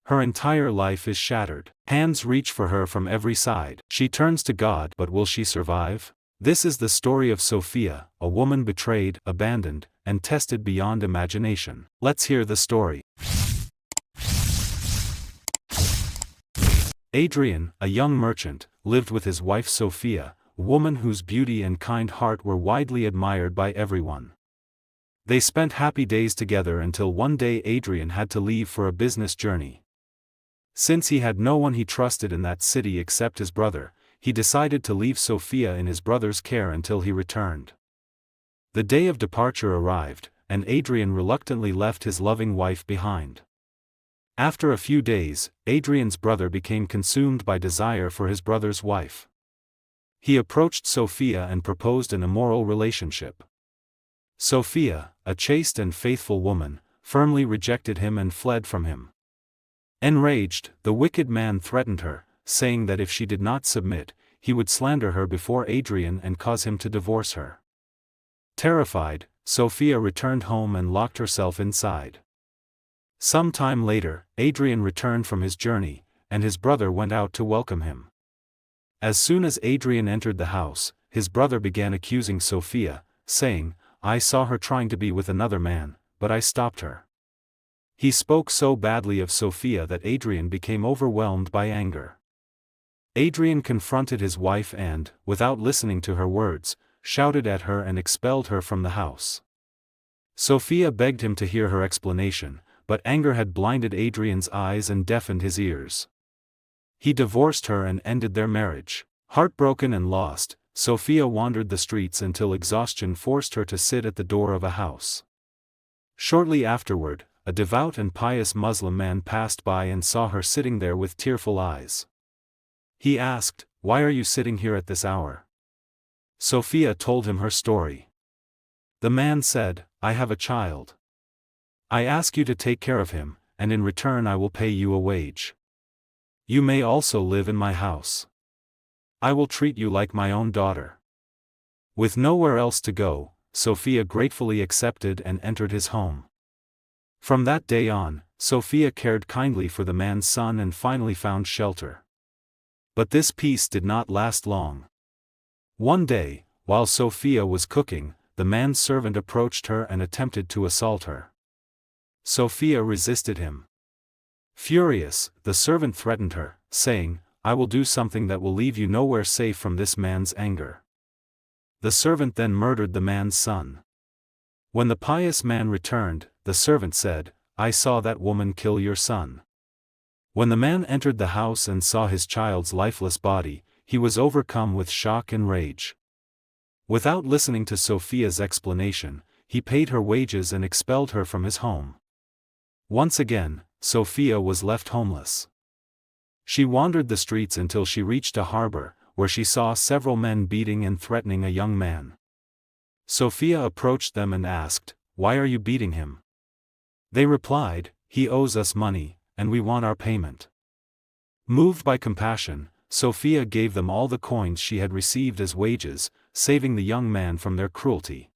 Her entire life is shattered. Hands reach for her from every side. She turns to God, but will she survive? This is the story of Sophia, a woman betrayed, abandoned, and tested beyond imagination. Let's hear the story. Adrian, a young merchant, lived with his wife Sophia, a woman whose beauty and kind heart were widely admired by everyone. They spent happy days together until one day Adrian had to leave for a business journey. Since he had no one he trusted in that city except his brother, he decided to leave Sophia in his brother's care until he returned. The day of departure arrived, and Adrian reluctantly left his loving wife behind. After a few days, Adrian's brother became consumed by desire for his brother's wife. He approached Sophia and proposed an immoral relationship. Sophia, a chaste and faithful woman, firmly rejected him and fled from him. Enraged, the wicked man threatened her, saying that if she did not submit, he would slander her before Adrian and cause him to divorce her. Terrified, Sophia returned home and locked herself inside. Some time later, Adrian returned from his journey, and his brother went out to welcome him. As soon as Adrian entered the house, his brother began accusing Sophia, saying, "I saw her trying to be with another man, but I stopped her." He spoke so badly of Sophia that Adrian became overwhelmed by anger. Adrian confronted his wife and, without listening to her words, shouted at her and expelled her from the house. Sophia begged him to hear her explanation, but anger had blinded Adrian's eyes and deafened his ears. He divorced her and ended their marriage. Heartbroken and lost, Sophia wandered the streets until exhaustion forced her to sit at the door of a house. Shortly afterward, a devout and pious Muslim man passed by and saw her sitting there with tearful eyes. He asked, "Why are you sitting here at this hour?" Sophia told him her story. The man said, "I have a child. I ask you to take care of him, and in return I will pay you a wage. You may also live in my house. I will treat you like my own daughter." With nowhere else to go, Sophia gratefully accepted and entered his home. From that day on, Sophia cared kindly for the man's son and finally found shelter. But this peace did not last long. One day, while Sophia was cooking, the man's servant approached her and attempted to assault her. Sophia resisted him. Furious, the servant threatened her, saying, "I will do something that will leave you nowhere safe from this man's anger." The servant then murdered the man's son. When the pious man returned, the servant said, "I saw that woman kill your son." When the man entered the house and saw his child's lifeless body, he was overcome with shock and rage. Without listening to Sophia's explanation, he paid her wages and expelled her from his home. Once again, Sophia was left homeless. She wandered the streets until she reached a harbor, where she saw several men beating and threatening a young man. Sophia approached them and asked, "Why are you beating him?" They replied, "He owes us money, and we want our payment." Moved by compassion, Sophia gave them all the coins she had received as wages, saving the young man from their cruelty.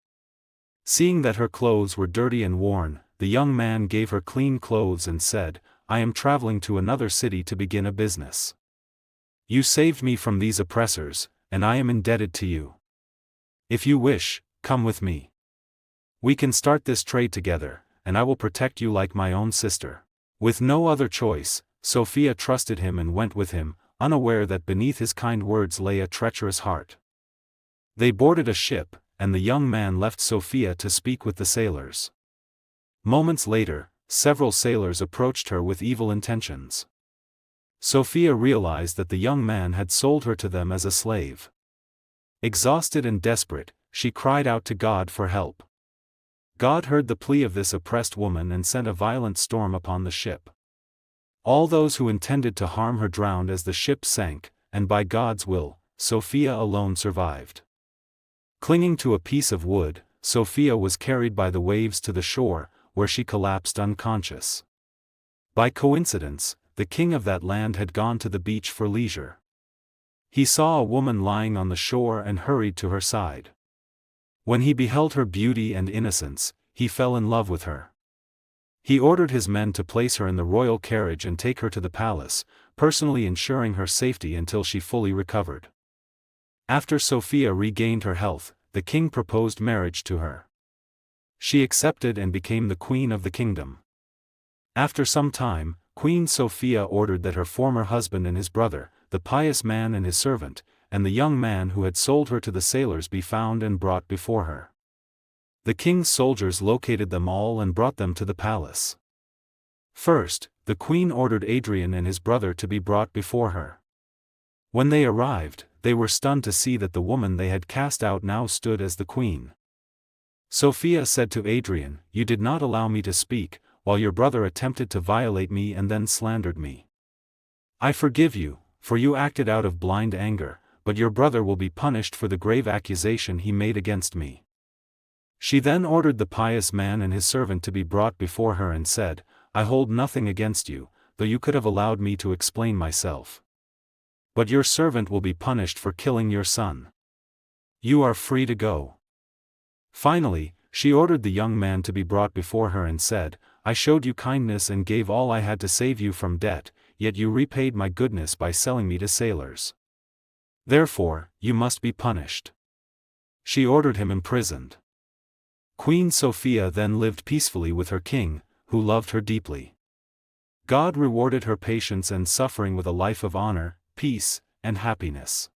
Seeing that her clothes were dirty and worn, the young man gave her clean clothes and said, "I am traveling to another city to begin a business. You saved me from these oppressors, and I am indebted to you. If you wish, come with me. We can start this trade together, and I will protect you like my own sister." With no other choice, Sophia trusted him and went with him, unaware that beneath his kind words lay a treacherous heart. They boarded a ship, and the young man left Sophia to speak with the sailors. Moments later, several sailors approached her with evil intentions. Sophia realized that the young man had sold her to them as a slave. Exhausted and desperate, she cried out to God for help. God heard the plea of this oppressed woman and sent a violent storm upon the ship. All those who intended to harm her drowned as the ship sank, and by God's will, Sophia alone survived. Clinging to a piece of wood, Sophia was carried by the waves to the shore, where she collapsed unconscious. By coincidence, the king of that land had gone to the beach for leisure. He saw a woman lying on the shore and hurried to her side. When he beheld her beauty and innocence, he fell in love with her. He ordered his men to place her in the royal carriage and take her to the palace, personally ensuring her safety until she fully recovered. After Sophia regained her health, the king proposed marriage to her. She accepted and became the queen of the kingdom. After some time, Queen Sophia ordered that her former husband and his brother, the pious man and his servant, and the young man who had sold her to the sailors be found and brought before her. The king's soldiers located them all and brought them to the palace. First, the queen ordered Adrian and his brother to be brought before her. When they arrived, they were stunned to see that the woman they had cast out now stood as the queen. Sophia said to Adrian, "You did not allow me to speak, while your brother attempted to violate me and then slandered me. I forgive you, for you acted out of blind anger, but your brother will be punished for the grave accusation he made against me." She then ordered the pious man and his servant to be brought before her and said, "I hold nothing against you, though you could have allowed me to explain myself. But your servant will be punished for killing your son. You are free to go." Finally, she ordered the young man to be brought before her and said, "I showed you kindness and gave all I had to save you from debt, yet you repaid my goodness by selling me to sailors. Therefore, you must be punished." She ordered him imprisoned. Queen Sophia then lived peacefully with her king, who loved her deeply. God rewarded her patience and suffering with a life of honor, peace, and happiness.